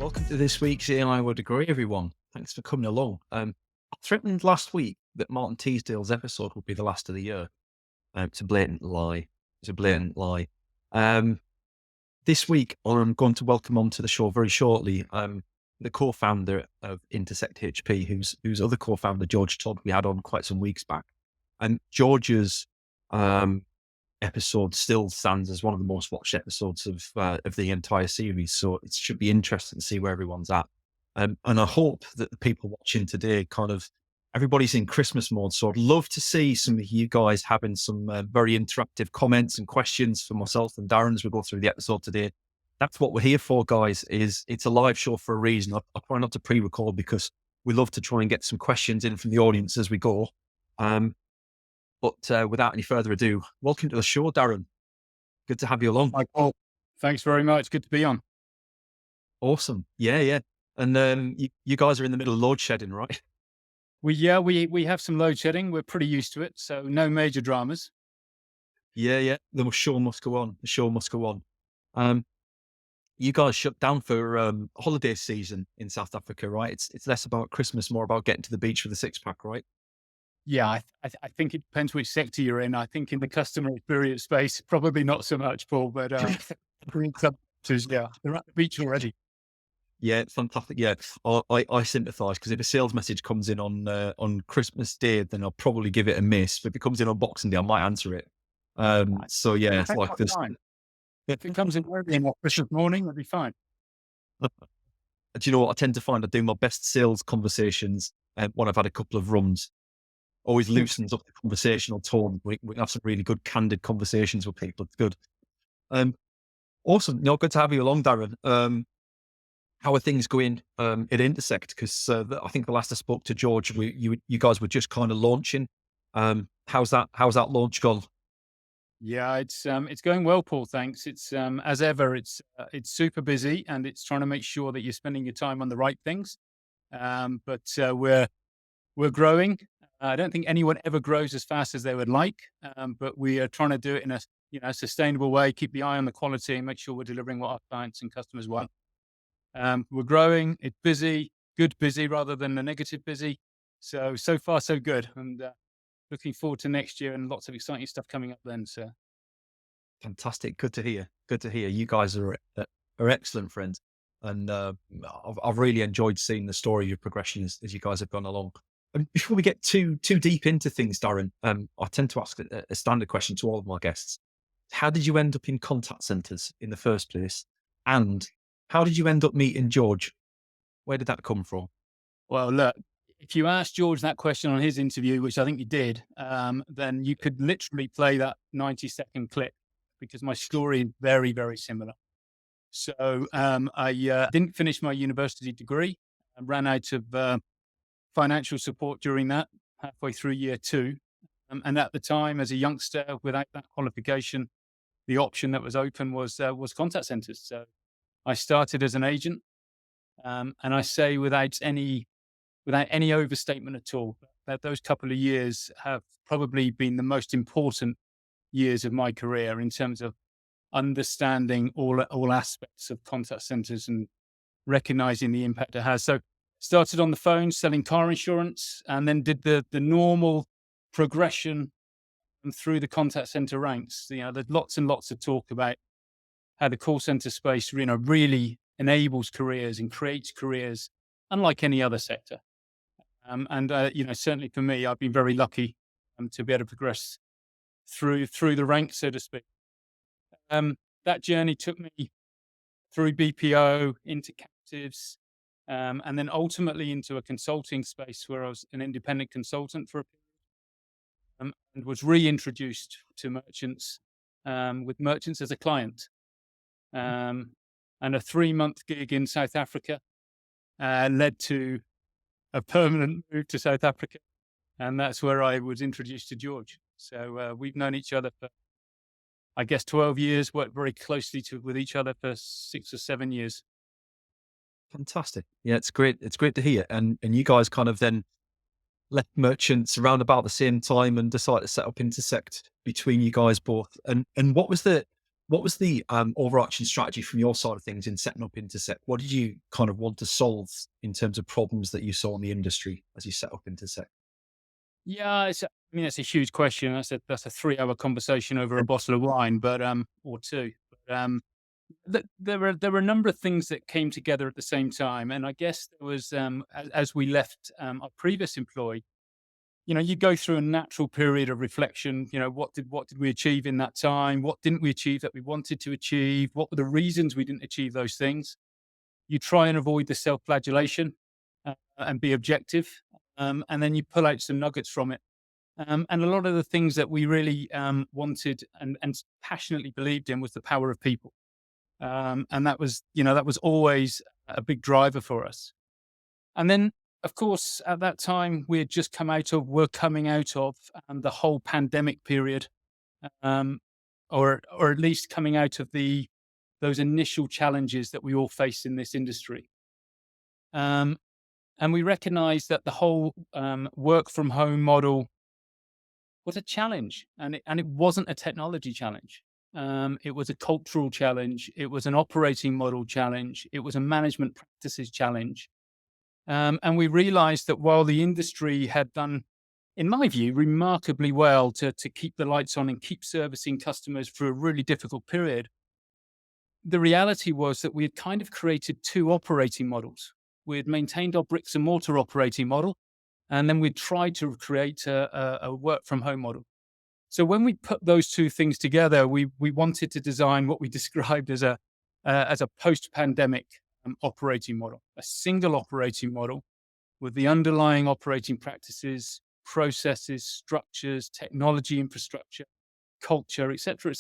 Welcome to this week's AI Would Agree, everyone. Thanks for coming along. I threatened last week that Martin Teasdale's episode would be the last of the year. It's a blatant lie. It's a blatant lie. This week, I'm going to welcome onto the show very shortly the co-founder of Intersect HP, whose other co-founder, George Todd, we had on quite some weeks back. And George's episode still stands as one of the most watched episodes of the entire series. So it should be interesting to see where everyone's at. And I hope that the people watching today everybody's in Christmas mode. So I'd love to see some of you guys having some very interactive comments and questions for myself and Darren as we go through the episode today. That's what we're here for, guys. It's a live show for a reason. I try not to pre-record because we love to try and get some questions in from the audience as we go. But without any further ado, welcome to the show, Darren. Good to have you along. Michael, thanks very much. Good to be on. Awesome. Yeah. And you guys are in the middle of load shedding, right? We have some load shedding. We're pretty used to it, so no major dramas. Yeah. The show must go on. The show must go on. You guys shut down for holiday season in South Africa, right? It's less about Christmas, more about getting to the beach with a six-pack, right? Yeah, I think it depends which sector you're in. I think in the customer experience space, probably not so much, Paul, but yeah, they're at the beach already. Yeah, it's fantastic. Yeah, I sympathise because if a sales message comes in on Christmas Day, then I'll probably give it a miss. But if it comes in on Boxing Day, I might answer it. So yeah, it's like this. If it comes in early on Christmas morning, it'll be fine. Do you know what I tend to find? I do my best sales conversations when I've had a couple of runs. Always loosens up the conversational tone. We can have some really good, candid conversations with people. It's good. Awesome. Good to have you along, Darren. How are things going at Intersect? Because I think the last I spoke to George, you guys were just kind of launching. How's that launch gone? Yeah, it's going well, Paul. Thanks. It's as ever, it's super busy, and it's trying to make sure that you're spending your time on the right things. But we're growing. I don't think anyone ever grows as fast as they would like, but we are trying to do it in a sustainable way. Keep the eye on the quality and make sure we're delivering what our clients and customers want. We're growing. It's busy, good busy rather than a negative busy. So far so good, and looking forward to next year and lots of exciting stuff coming up then. So fantastic. Good to hear. You guys are excellent friends, and I've really enjoyed seeing the story of your progression as you guys have gone along. Before we get too deep into things, Darren, I tend to ask a standard question to all of my guests. How did you end up in contact centers in the first place? And how did you end up meeting George? Where did that come from? Well, look, if you asked George that question on his interview, which I think you did, then you could literally play that 90-second clip because my story is very, very similar. So I didn't finish my university degree. I ran out of financial support during that, halfway through year two. And at the time, as a youngster, without that qualification, the option that was open was contact centers. So I started as an agent, and I say without any overstatement at all, that those couple of years have probably been the most important years of my career in terms of understanding all aspects of contact centers and recognizing the impact it has. So started on the phone selling car insurance, and then did the normal progression through the contact center ranks. There's lots and lots of talk about how the call center space, really enables careers and creates careers unlike any other sector. Certainly for me, I've been very lucky to be able to progress through the ranks, so to speak. That journey took me through BPO into captives, and then ultimately into a consulting space where I was an independent consultant for a period, and was reintroduced to merchants, with merchants as a client, and a 3-month gig in South Africa led to a permanent move to South Africa, and that's where I was introduced to George. So we've known each other for, I guess, 12 years, worked very closely with each other for 6 or 7 years. Fantastic. Yeah, it's great. It's great to hear. And you guys kind of then left merchants around about the same time and decided to set up Intersect between you guys both. And what was the What was the overarching strategy from your side of things in setting up Intersect? What did you kind of want to solve in terms of problems that you saw in the industry as you set up Intersect? Yeah, I mean, that's a huge question. That's a 3-hour conversation over a bottle of wine, but or two. But there were a number of things that came together at the same time, and I guess there was as we left our previous employee, you go through a natural period of reflection. What did we achieve in that time? What didn't we achieve that we wanted to achieve? What were the reasons we didn't achieve those things? You try and avoid the self-flagellation and be objective, and then you pull out some nuggets from it. And a lot of the things that we really wanted and passionately believed in was the power of people, and that was always a big driver for us. And then, of course, at that time, we're coming out of the whole pandemic period, um, or at least coming out of those initial challenges that we all face in this industry. Um, and we recognized that the whole work from home model was a challenge, and it wasn't a technology challenge. It was a cultural challenge. It was an operating model challenge. It was a management practices challenge. And we realized that while the industry had done, in my view, remarkably well to keep the lights on and keep servicing customers through a really difficult period, the reality was that we had kind of created two operating models. We had maintained our bricks and mortar operating model, and then we tried to create a work from home model. So when we put those two things together, we wanted to design what we described as a post pandemic operating model, a single operating model with the underlying operating practices, processes, structures, technology infrastructure, culture, et cetera.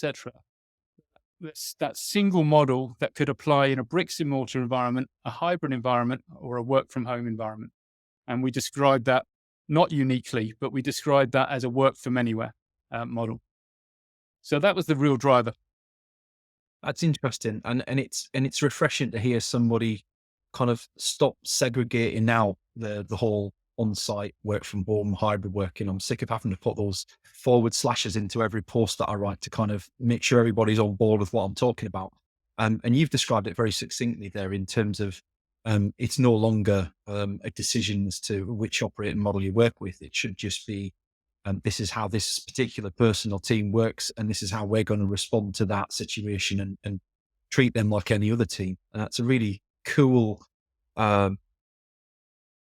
That single model that could apply in a bricks and mortar environment, a hybrid environment, or a work from home environment. And we described that not uniquely, but we described that as a work from anywhere model. So that was the real driver. That's interesting, and it's refreshing to hear somebody kind of stop segregating now the whole on-site work from home hybrid working. I'm sick of having to put those forward slashes into every post that I write to kind of make sure everybody's on board with what I'm talking about. And you've described it very succinctly there in terms of it's no longer a decision as to which operating model you work with. It should just be this is how this particular person or team works, and this is how we're going to respond to that situation and treat them like any other team. And that's a really cool um,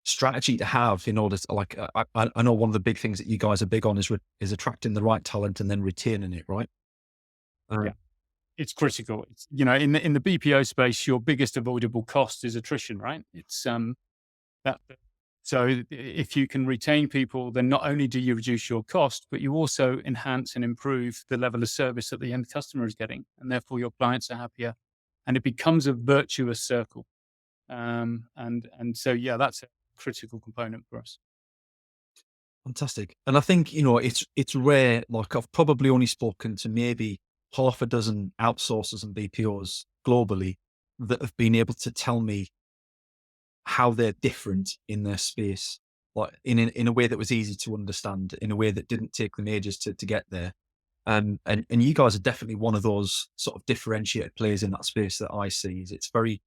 strategy to have in order to like. I know one of the big things that you guys are big on is attracting the right talent and then retaining it, right? Yeah, Um, it's critical. In the BPO space, your biggest avoidable cost is attrition, right? It's that. So if you can retain people, then not only do you reduce your cost, but you also enhance and improve the level of service that the end customer is getting, and therefore your clients are happier, and it becomes a virtuous circle. And so yeah, that's a critical component for us. Fantastic. And I think, it's rare, like I've probably only spoken to maybe half a dozen outsourcers and BPOs globally that have been able to tell me how they're different in their space, like in a way that was easy to understand, in a way that didn't take them ages to get there. And you guys are definitely one of those sort of differentiated players in that space that I see. It's very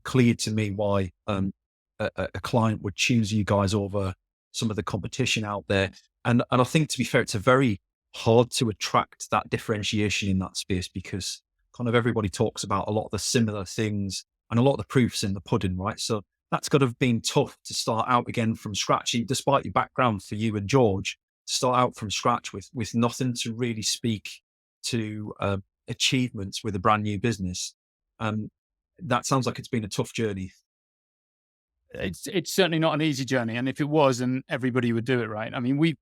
clear to me why a client would choose you guys over some of the competition out there. And I think, to be fair, it's a very hard to attract that differentiation in that space because kind of everybody talks about a lot of the similar things and a lot of the proofs in the pudding, right? So that's got to have been tough to start out again from scratch, despite your background for you and George, to start out from scratch with nothing to really speak to achievements with a brand new business. Um, that sounds like it's been a tough journey. It's certainly not an easy journey, and if it was, then everybody would do it, right? I mean, we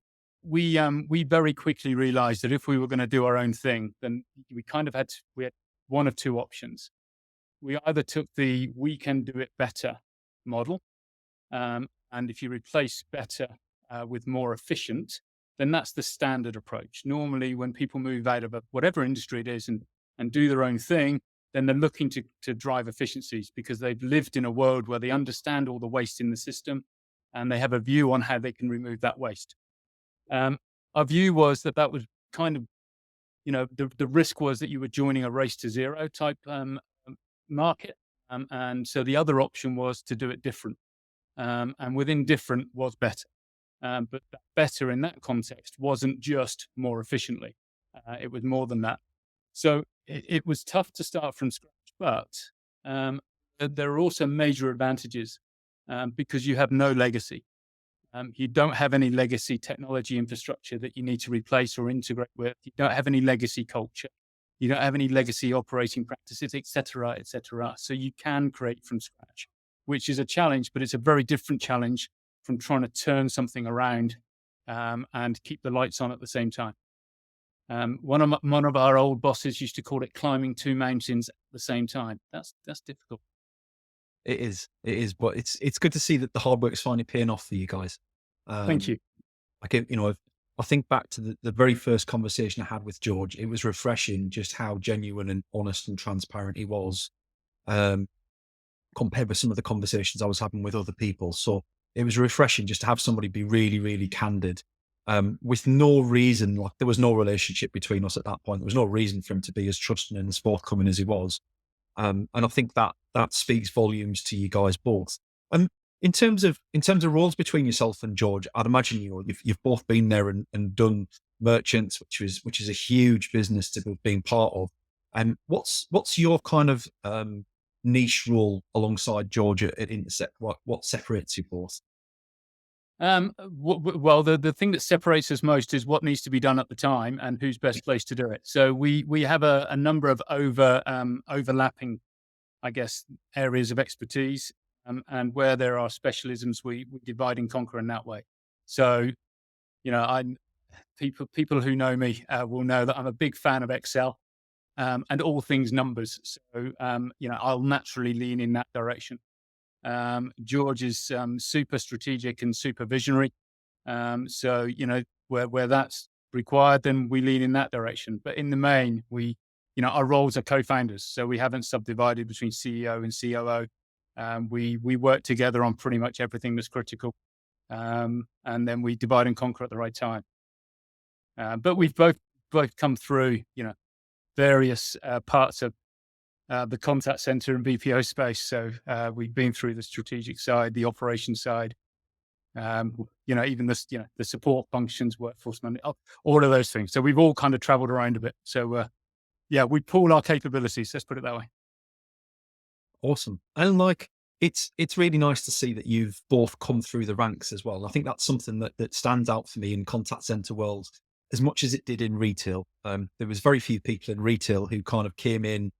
very quickly realized that if we were going to do our own thing, then we had one of two options. We either took the "we can do it better" model, and if you replace better with more efficient, then that's the standard approach. Normally, when people move out of whatever industry it is and do their own thing, then they're looking to drive efficiencies because they've lived in a world where they understand all the waste in the system and they have a view on how they can remove that waste. Our view was that was kind of the risk was that you were joining a race to zero type market. And so the other option was to do it different. And within different was better. But that better in that context wasn't just more efficiently. It was more than that. So it was tough to start from scratch, but there are also major advantages because you have no legacy. You don't have any legacy technology infrastructure that you need to replace or integrate with. You don't have any legacy culture. You don't have any legacy operating practices, et cetera, et cetera. So you can create from scratch, which is a challenge, but it's a very different challenge from trying to turn something around and keep the lights on at the same time. One of our old bosses used to call it climbing two mountains at the same time. That's difficult. It is, but it's good to see that the hard work is finally paying off for you guys. Thank you. I get, I think back to the very first conversation I had with George. It was refreshing just how genuine and honest and transparent he was, compared with some of the conversations I was having with other people. So it was refreshing just to have somebody be really, really candid, with no reason. Like, there was no relationship between us at that point. There was no reason for him to be as trusting and as forthcoming as he was. And I think that speaks volumes to you guys both. And in terms of roles between yourself and George, I'd imagine you've both been there and done merchants, which is a huge business to be being part of. And what's your kind of niche role alongside George at Intersect? What separates you both? Well, the thing that separates us most is what needs to be done at the time and who's best placed to do it. So we have a number of overlapping, I guess, areas of expertise, and where there are specialisms, we divide and conquer in that way. So, people who know me will know that I'm a big fan of Excel and all things numbers. So, I'll naturally lean in that direction. George is super strategic and super visionary. So, where that's required, then we lean in that direction. But in the main, our roles are co-founders. So we haven't subdivided between CEO and COO. We work together on pretty much everything that's critical. And then we divide and conquer at the right time. But we've both come through, various parts of the contact center and BPO space. So we've been through the strategic side, the operations side, even the support functions, workforce management, all of those things. So we've all kind of traveled around a bit. So we pool our capabilities. Let's put it that way. Awesome. And it's really nice to see that you've both come through the ranks as well. I think that's something that stands out for me in contact center world as much as it did in retail. There was very few people in retail who kind of came in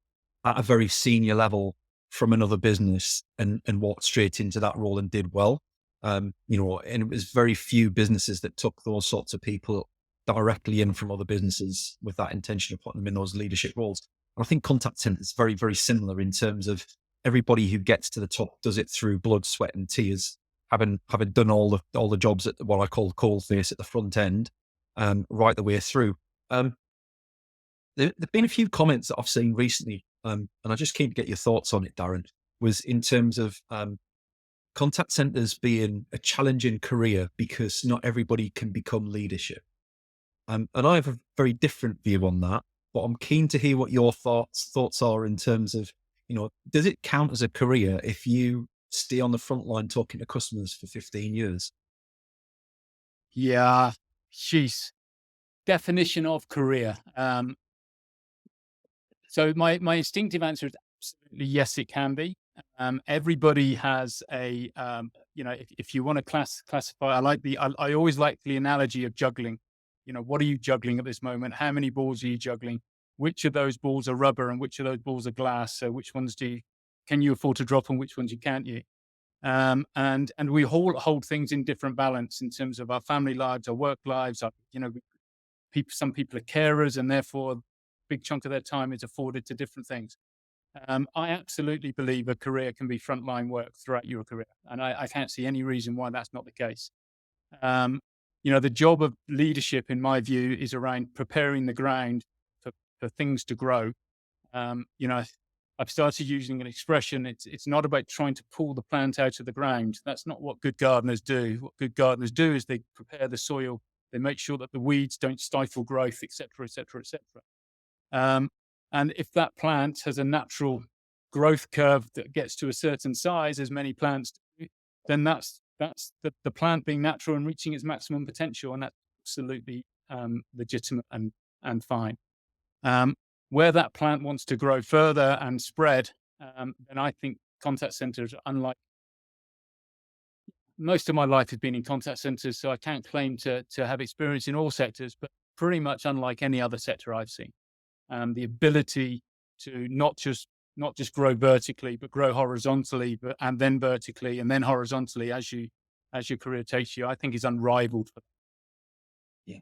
at a very senior level from another business and walked straight into that role and did well. And it was very few businesses that took those sorts of people directly in from other businesses with that intention of putting them in those leadership roles. And I think contact center is very, very similar in terms of everybody who gets to the top does it through blood, sweat, and tears, having done all the jobs at what I call coal face at the front end, right the way through. There've been a few comments that I've seen recently, and I just keen to get your thoughts on it, Darren, was in terms of contact centers being a challenging career because not everybody can become leadership. And I have a very different view on that, but I'm keen to hear what your thoughts are in terms of, does it count as a career if you stay on the front line talking to customers for 15 years? Yeah, jeez. Definition of career. So my instinctive answer is absolutely yes, it can be. Everybody has a, if you want to classify, I always like the analogy of juggling. What are you juggling at this moment? How many balls are you juggling? Which of those balls are rubber and which of those balls are glass? So which ones can you afford to drop and which ones you can't you? And we hold things in different balance in terms of our family lives, our work lives, some people are carers and therefore a big chunk of their time is afforded to different things. I absolutely believe a career can be frontline work throughout your career. And I can't see any reason why that's not the case. The job of leadership, in my view, is around preparing the ground for things to grow. I've started using an expression. It's not about trying to pull the plant out of the ground. That's not what good gardeners do. What good gardeners do is they prepare the soil They make sure that the weeds don't stifle growth, et cetera, et cetera, et cetera. And if that plant has a natural growth curve that gets to a certain size, as many plants do, then that's the plant being natural and reaching its maximum potential, and that's absolutely legitimate and fine. Where that plant wants to grow further and spread, then I think contact centers, unlike most of my life has been in contact centers, so I can't claim to have experience in all sectors, but pretty much unlike any other sector I've seen. The ability to not just grow vertically, but grow horizontally, and then vertically, and then horizontally as your career takes you, I think is unrivaled. Yeah.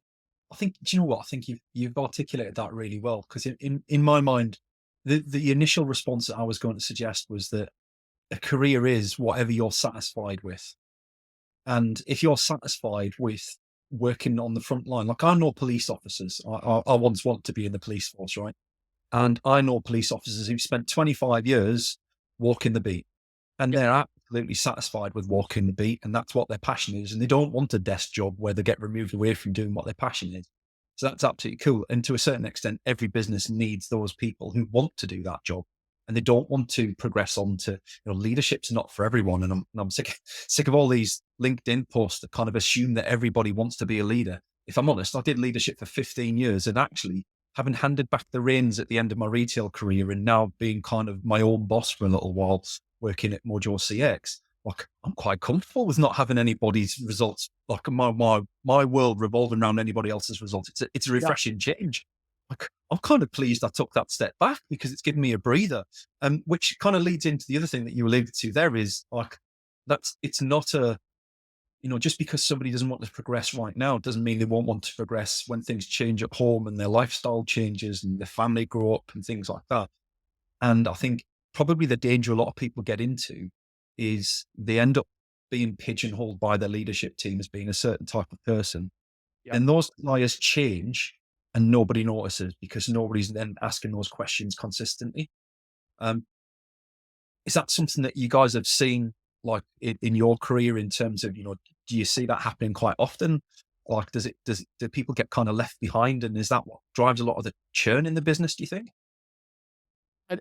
I think, do you know what? I think you've articulated that really well, because in my mind, the initial response that I was going to suggest was that a career is whatever you're satisfied with. And if you're satisfied with working on the front line, like I know police officers, I once wanted to be in the police force, right? And I know police officers who've spent 25 years walking the beat, and Yep. they're absolutely satisfied with walking the beat, and that's what their passion is. And they don't want a desk job where they get removed away from doing what their passion is. So that's absolutely cool. And to a certain extent, every business needs those people who want to do that job, and they don't want to progress on to, leadership's not for everyone. And I'm sick of all these LinkedIn posts that kind of assume that everybody wants to be a leader. If I'm honest, I did leadership for 15 years, and actually, having handed back the reins at the end of my retail career and now being kind of my own boss for a little while, working at MOJO-CX, like I'm quite comfortable with not having anybody's results, like my world revolving around anybody else's results. It's a Yeah. refreshing change. Like I'm kind of pleased I took that step back, because it's given me a breather. Which kind of leads into the other thing that you alluded to there, is like it's not a, just because somebody doesn't want to progress right now doesn't mean they won't want to progress when things change at home and their lifestyle changes and their family grow up and things like that. And I think probably the danger a lot of people get into is they end up being pigeonholed by their leadership team as being a certain type of person. Yep. And those desires change and nobody notices, because nobody's then asking those questions consistently. Um, is that something that you guys have seen, like in your career, in terms of, do you see that happening quite often? Like, do people get kind of left behind? And is that what drives a lot of the churn in the business, do you think?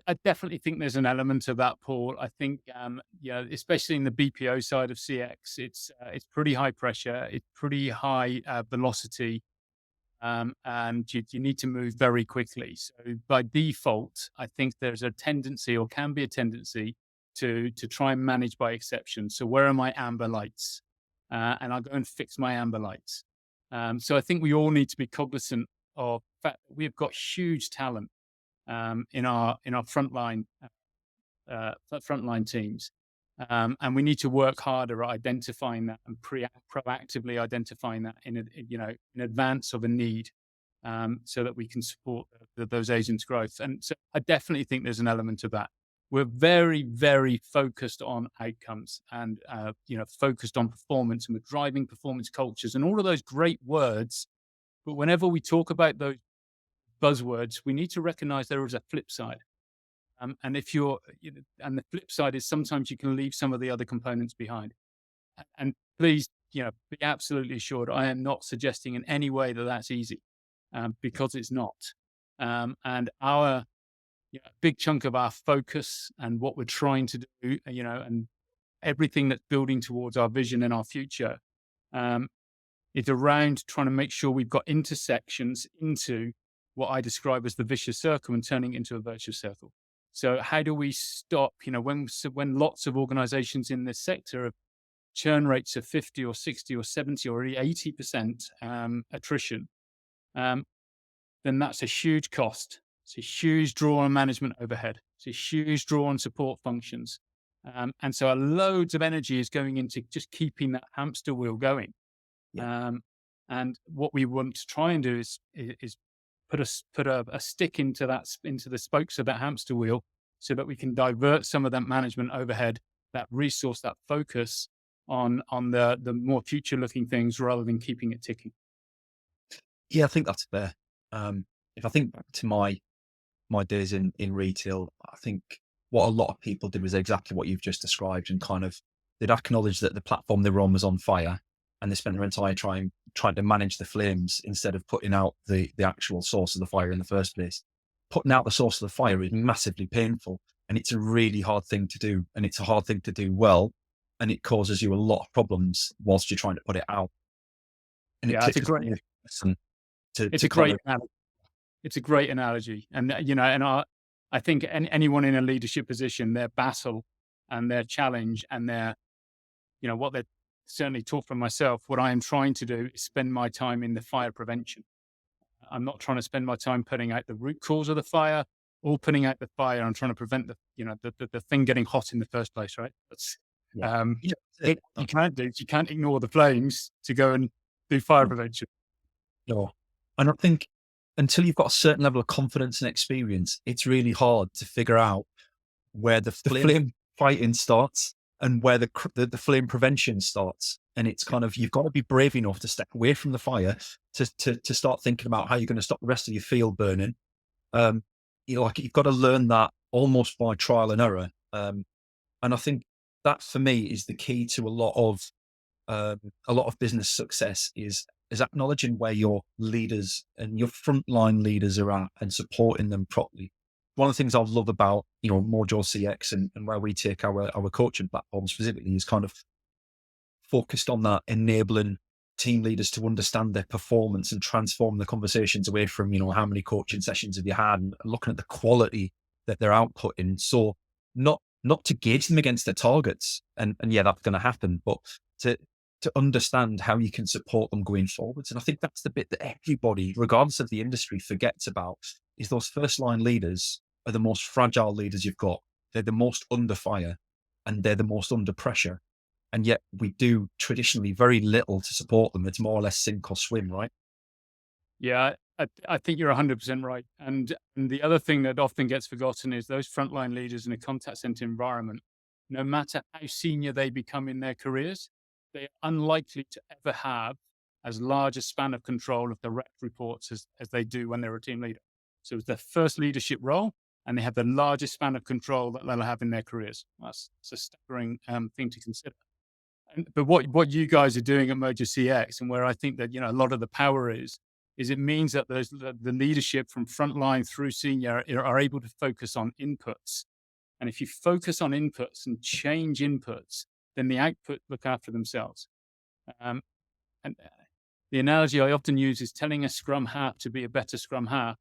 I definitely think there's an element of that, Paul. I think, especially in the BPO side of CX, it's pretty high pressure, it's pretty high velocity, and you need to move very quickly. So by default, I think there's a tendency, or can be a tendency, to try and manage by exception. So where are my amber lights? And I'll go and fix my amber lights. So I think we all need to be cognizant of the fact that we've got huge talent in our frontline frontline teams, and we need to work harder at identifying that and proactively identifying that in advance of a need, so that we can support those agents' growth. And so I definitely think there's an element of that. We're very, very focused on outcomes and focused on performance, and we're driving performance cultures and all of those great words. But whenever we talk about those buzzwords, we need to recognize there is a flip side. And if and the flip side is sometimes you can leave some of the other components behind. And please, be absolutely assured, I am not suggesting in any way that that's easy, because it's not. And our big chunk of our focus and what we're trying to do, and everything that's building towards our vision and our future, is around trying to make sure we've got intersections into what I describe as the vicious circle and turning it into a virtuous circle. So how do we stop, when lots of organizations in this sector have churn rates of 50 or 60 or 70 or 80% attrition, then that's a huge cost. It's a huge draw on management overhead. It's a huge draw on support functions. And so loads of energy is going into just keeping that hamster wheel going. Yeah. And what we want to try and do is put a stick into the spokes of that hamster wheel, so that we can divert some of that management overhead, that resource, that focus on the more future looking things, rather than keeping it ticking. Yeah, I think that's fair. If I think back to my days in retail, I think what a lot of people did was exactly what you've just described, and kind of they'd acknowledge that the platform they were on was on fire, and they spent their entire time trying to manage the flames instead of putting out the actual source of the fire in the first place. Putting out the source of the fire is massively painful, and it's a really hard thing to do, and it's a hard thing to do well, and it causes you a lot of problems whilst you're trying to put it out. And it Yeah, it's a takes great, it's to a kind great of, analogy. It's a great analogy. And, and I think anyone in a leadership position, their battle and their challenge and their, what they're certainly taught from myself, what I am trying to do is spend my time in the fire prevention. I'm not trying to spend my time putting out the root cause of the fire or putting out the fire. I'm trying to prevent the thing getting hot in the first place, right? That's, yeah, yeah, you can't do, you can't ignore the flames to go and do fire prevention. no. And I think until you've got a certain level of confidence and experience, it's really hard to figure out where the flame fighting starts and where the flame prevention starts. And it's kind of, you've got to be brave enough to step away from the fire to start thinking about how you're going to stop the rest of your field burning. You've got to learn that almost by trial and error. And I think that for me is the key to a lot of business success is acknowledging where your leaders and your frontline leaders are at and supporting them properly. One of the things I love about, MOJO-CX and where we take our coaching platform specifically is kind of focused on that, enabling team leaders to understand their performance and transform the conversations away from, how many coaching sessions have you had, and looking at the quality that they're outputting. So not to gauge them against their targets. And yeah, that's going to happen, but to understand how you can support them going forwards. And I think that's the bit that everybody, regardless of the industry, forgets about, is those first line leaders are the most fragile leaders you've got. They're the most under fire and they're the most under pressure. And yet we do traditionally very little to support them. It's more or less sink or swim, right? Yeah, I think you're 100% right. And the other thing that often gets forgotten is those frontline leaders in a contact center environment, no matter how senior they become in their careers, they're unlikely to ever have as large a span of control of direct reports as they do when they're a team leader. So it's their first leadership role, and they have the largest span of control that they'll have in their careers. That's a staggering thing to consider. But what you guys are doing at MOJO-CX, and where I think that a lot of the power is it means that the leadership from frontline through senior are able to focus on inputs. And if you focus on inputs and change inputs, then the output look after themselves. And the analogy I often use is telling a scrum half to be a better scrum half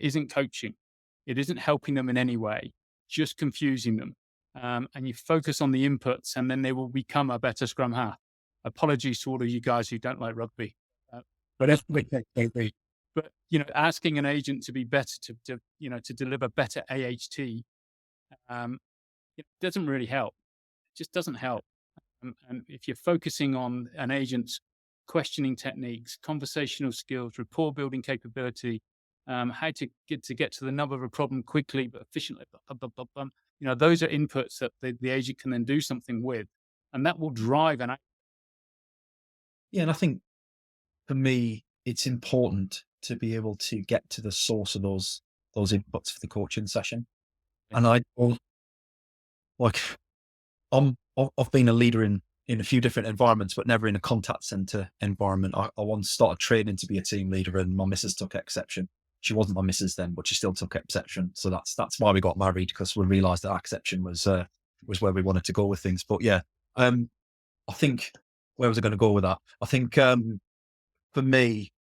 isn't coaching. It isn't helping them in any way, just confusing them. And you focus on the inputs, and then they will become a better scrum half. Apologies to all of you guys who don't like rugby, but asking an agent to be better to deliver better AHT it doesn't really help. It just doesn't help. And if you're focusing on an agent's questioning techniques, conversational skills, rapport building capability, how to get to the nub of a problem quickly but efficiently, those are inputs that the agent can then do something with, and that will drive an act. Yeah. And I think for me, it's important to be able to get to the source of those inputs for the coaching session. And I've been a leader in a few different environments, but never in a contact center environment. I once started training to be a team leader, and my missus took exception. She wasn't my missus then, but she still took exception. So that's why we got married, because we realized that exception was where we wanted to go with things. But yeah, I think, where was I going to go with that? I think for me,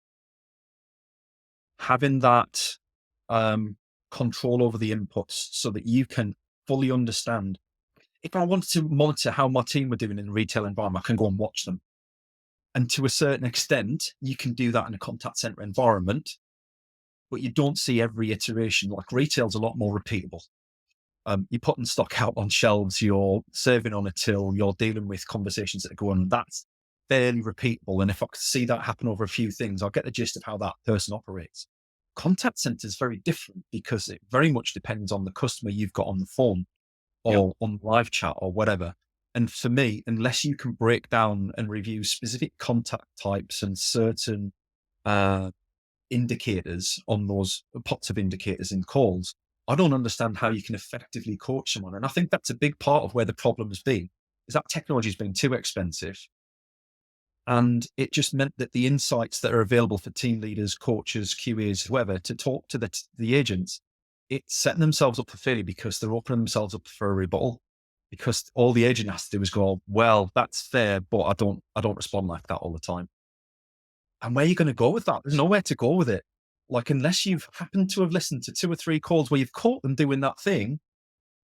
having that control over the inputs so that you can fully understand. If I wanted to monitor how my team were doing in a retail environment, I can go and watch them. And to a certain extent, you can do that in a contact center environment, but you don't see every iteration. Like retail's a lot more repeatable. You're putting stock out on shelves, you're serving on a till, you're dealing with conversations that go on. That's fairly repeatable. And if I could see that happen over a few things, I'll get the gist of how that person operates. Contact center is very different because it very much depends on the customer you've got on the phone or on live chat or whatever. And for me, unless you can break down and review specific contact types and certain indicators on those pots of indicators in calls, I don't understand how you can effectively coach someone. And I think that's a big part of where the problem has been, is that technology has been too expensive. And it just meant that the insights that are available for team leaders, coaches, QAs, whoever, to talk to the agents, it's setting themselves up for failure because they're opening themselves up for a rebuttal. Because all the agent has to do is go, well, that's fair, but I don't respond like that all the time. And where are you going to go with that? There's nowhere to go with it. Like, unless you've happened to have listened to 2 or 3 calls where you've caught them doing that thing,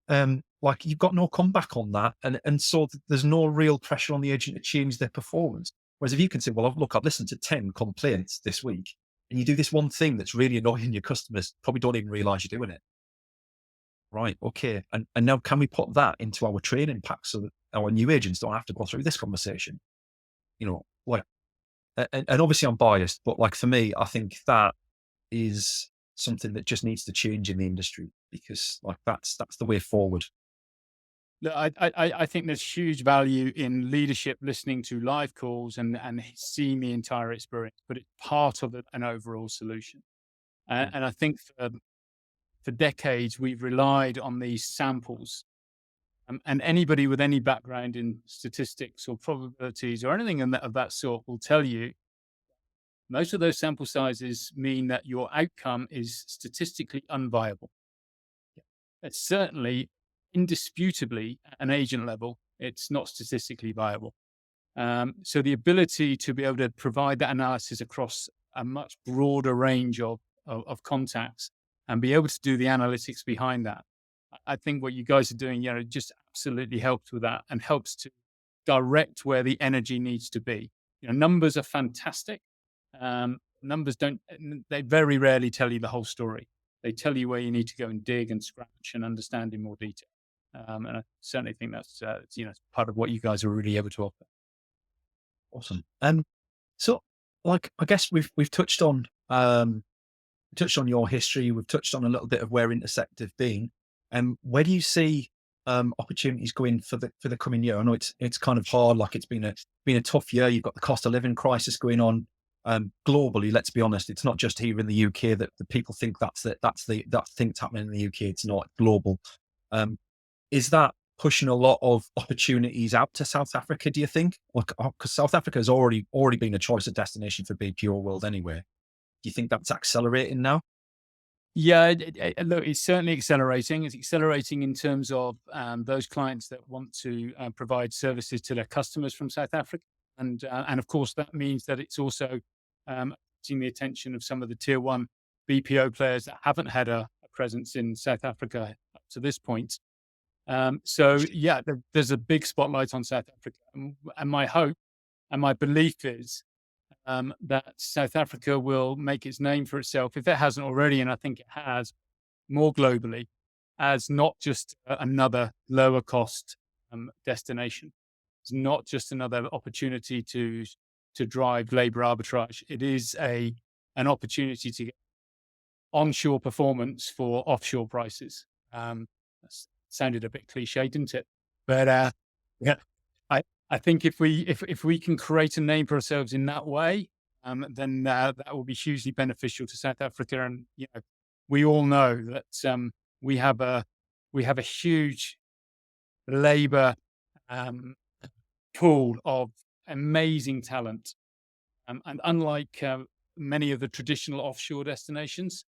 like, you've got no comeback on that. And so there's no real pressure on the agent to change their performance. Whereas if you can say, well, look, I've listened to 10 complaints this week, and you do this one thing that's really annoying your customers, probably don't even realize you're doing it. Right. Okay. And now can we put that into our training pack so that our new agents don't have to go through this conversation? Like, and obviously I'm biased, but like, for me, I think that is something that just needs to change in the industry, because like that's the way forward. Look, I think there's huge value in leadership listening to live calls and seeing the entire experience, but it's part of an overall solution. Mm. And I think for decades, we've relied on these samples. And anybody with any background in statistics or probabilities or anything of that sort will tell you most of those sample sizes mean that your outcome is statistically unviable. It's certainly, indisputably, at an agent level, it's not statistically viable. So the ability to be able to provide that analysis across a much broader range of contacts and be able to do the analytics behind that, I think what you guys are doing, just absolutely helps with that and helps to direct where the energy needs to be. Numbers are fantastic. Numbers don't, they very rarely tell you the whole story. They tell you where you need to go and dig and scratch and understand in more detail. And I certainly think that's, part of what you guys are really able to offer. Awesome. So, like, I guess we've touched on your history. We've touched on a little bit of where Intersect have been. Where do you see opportunities going for the coming year? I know it's kind of hard. Like, it's been a tough year. You've got the cost of living crisis going on globally. Let's be honest. It's not just here in the UK that the people think that thing's happening in the UK. It's not global. Um, is that pushing a lot of opportunities out to South Africa, do you think? Because South Africa has already been a choice of destination for BPO world anyway. Do you think that's accelerating now? Yeah, look, it's certainly accelerating. It's accelerating in terms of those clients that want to provide services to their customers from South Africa, and of course that means that it's also getting the attention of some of the tier one BPO players that haven't had a presence in South Africa up to this point. So yeah, there's a big spotlight on South Africa, and my hope and my belief is that South Africa will make its name for itself, if it hasn't already, and I think it has, more globally, as not just another lower cost destination. It's not just another opportunity to drive labor arbitrage. It is an opportunity to get onshore performance for offshore prices. That sounded a bit cliche, didn't it? But yeah, I think if we can create a name for ourselves in that way, then that will be hugely beneficial to South Africa. And we all know that we have a huge labour um, pool of amazing talent, and unlike many of the traditional offshore destinations,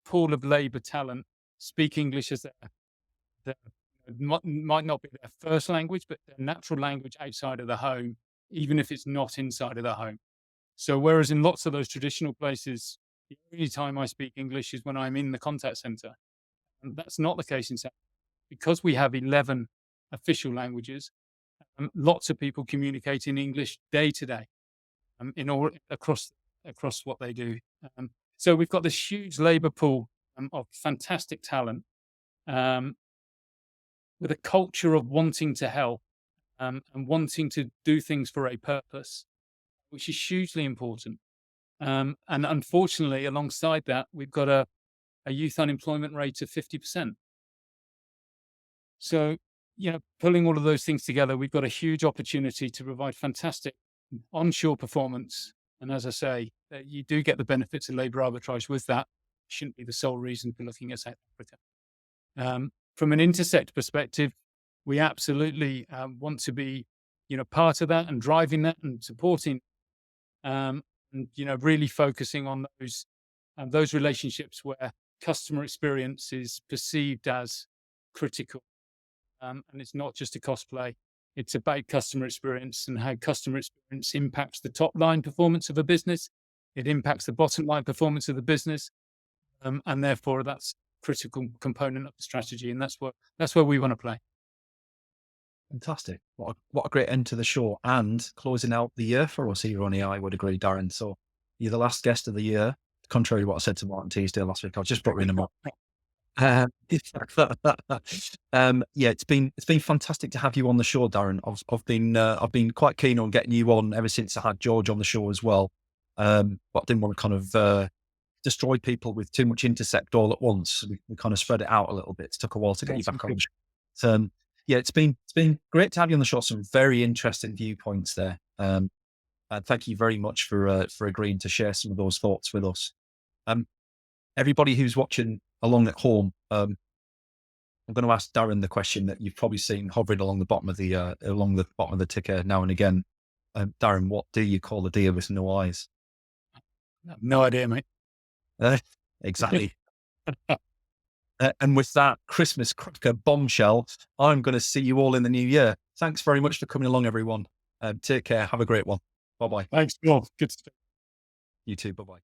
pool of labour talent speak English as their might not be their first language, but their natural language outside of the home, even if it's not inside of the home. So, whereas in lots of those traditional places, the only time I speak English is when I'm in the contact center. And that's not the case in South Africa. Because we have 11 official languages, lots of people communicate in English day to day, in all across what they do. So we've got this huge labor pool of fantastic talent, um, with a culture of wanting to help, and wanting to do things for a purpose, which is hugely important. And unfortunately, alongside that, we've got a youth unemployment rate of 50%. So, pulling all of those things together, we've got a huge opportunity to provide fantastic onshore performance. And as I say, you do get the benefits of labor arbitrage with that. Shouldn't be the sole reason for looking at South Africa. From an Intersect perspective, we absolutely want to be, part of that and driving that and supporting and really focusing on those relationships where customer experience is perceived as critical, and it's not just a cost play. It's about customer experience and how customer experience impacts the top line performance of a business. It impacts the bottom line performance of the business, and therefore that's a critical component of the strategy. And that's where we want to play. Fantastic. What a great end to the show and closing out the year for us here on AI, I would agree, Darren. So you're the last guest of the year, contrary to what I said to Martin Teasdale last week. I just brought in him up. Yeah, it's been fantastic to have you on the show, Darren. I've been quite keen on getting you on ever since I had George on the show as well. But I didn't want to kind of destroy people with too much intersect all at once. We kind of spread it out a little bit. It took a while to get you back on the show. So, yeah, it's been great to have you on the show. Some very interesting viewpoints there. And thank you very much for agreeing to share some of those thoughts with us. Everybody who's watching along at home, I'm going to ask Darren the question that you've probably seen hovering along the bottom of the ticker now and again. Darren, what do you call a deer with no eyes? No idea, mate. Exactly. And with that Christmas cracker bombshell, I'm going to see you all in the new year. Thanks very much for coming along, everyone. Take care. Have a great one. Bye-bye. Thanks, Paul. Good to speak. You too. Bye-bye.